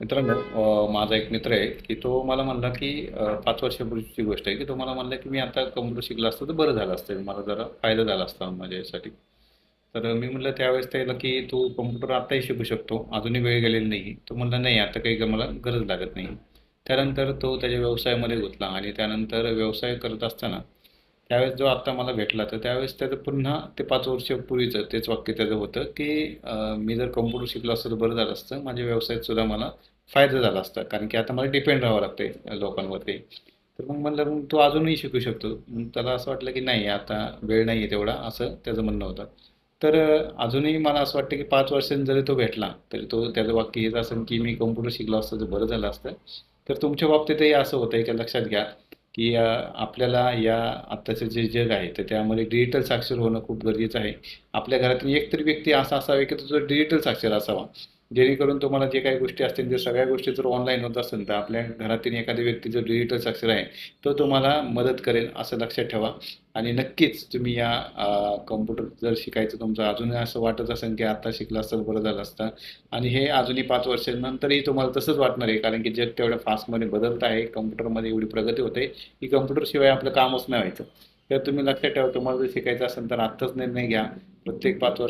मित्रांनो, माझा एक मित्र आहे की तो मला म्हणला की 5 वर्षापूर्वीची गोष्ट आहे की तो मला म्हणला की मी आता कम्प्युटर शिकला असतं तर बरं झालं असतं, मला जरा फायदा झाला असता माझ्या यासाठी. तर मी म्हटलं त्यावेळेस त्याला की तू कम्प्युटर आत्ताही शिकू शकतो, अजूनही वेळ गेलेली नाही. तो म्हणला नाही, आता काही मला गरज लागत नाही. त्यानंतर तो त्याच्या व्यवसायामध्ये गुंतला आणि त्यानंतर व्यवसाय करत असताना त्यावेळेस जो आत्ता मला भेटला तर त्यावेळेस त्याचं पुन्हा ते 5 वर्षापूर्वीचं तेच वाक्य त्याचं होतं की मी जर कम्प्युटर शिकलो असतं तर बरं झालं असतं, माझ्या व्यवसायात सुद्धा मला फायदा झाला असता, कारण की आता मला डिपेंड राहावं लागतंय लोकांवरती. तर मग म्हणलं मग तो अजूनही शिकू शकतो. मग त्याला असं वाटलं की नाही, आता वेळ नाही आहे तेवढा, असं त्याचं म्हणणं होतं. तर अजूनही मला असं वाटतं की 5 वर्षांनी जरी तो भेटला तरी तो त्याचं वाक्य हेच असेल की मी कम्प्युटर शिकलो असतं तर बरं झालं असतं. तर तुमच्या बाबतीतही असं होतंय का, लक्षात घ्या की आपल्याला या आत्ताचं जे जग आहे तर त्यामध्ये डिजिटल साक्षर होणं खूप गरजेचं आहे. आपल्या घरातून एक तरी व्यक्ती असा असावा की तो डिजिटल साक्षर असावा, जेणेकरून तुम्हाला जे काही गोष्टी असतील, ते सगळ्या गोष्टी जर ऑनलाईन होत असेल तर आपल्या घरातील एखादी व्यक्ती जो डिजिटल साक्षर आहे तो तुम्हाला मदत करेल, असं लक्षात ठेवा. आणि नक्कीच तुम्ही या कम्प्युटर जर शिकायचं तुमचं अजूनही असं वाटत असेल की आता शिकलं असतं बरं झालं असतं, आणि हे अजूनही 5 वर्षांनंतरही तुम्हाला तसंच वाटणार आहे, कारण की जग तेवढ्या फास्टमध्ये बदलत आहे, कम्प्युटरमध्ये एवढी प्रगती होते की कम्प्युटरशिवाय आपलं कामच नाही व्हायचं. तर तुम्ही लक्षात ठेवा, तुम्हाला जर शिकायचं असेल तर आत्ताच निर्णय घ्या. प्रत्येक 5 वर्ष